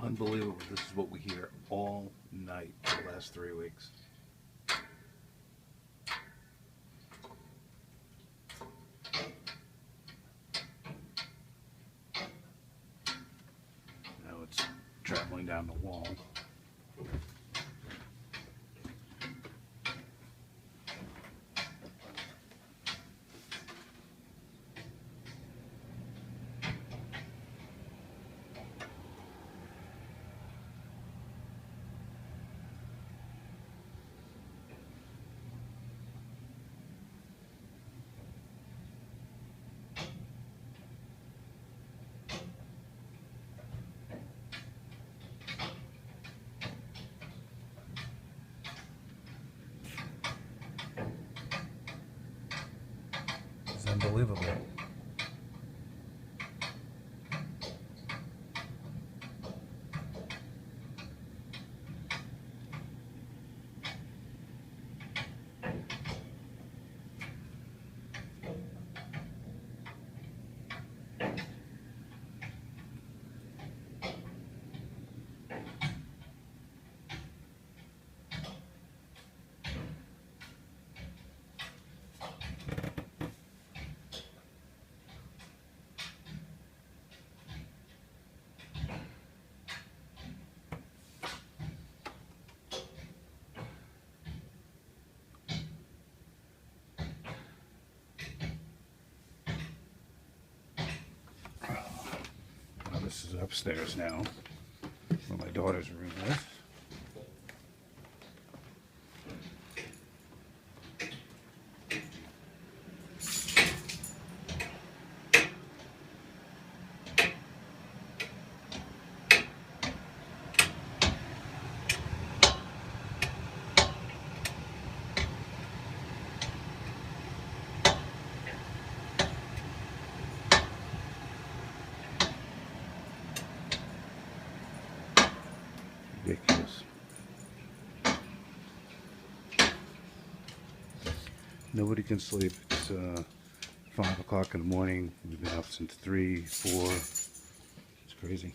Unbelievable. This is what we hear all night for the last 3 weeks. Now it's traveling down the wall. It's unbelievable. Well, this is upstairs now, where my daughter's room is. Ridiculous. Nobody can sleep. It's 5 o'clock in the morning. We've been up since 3, 4. It's crazy.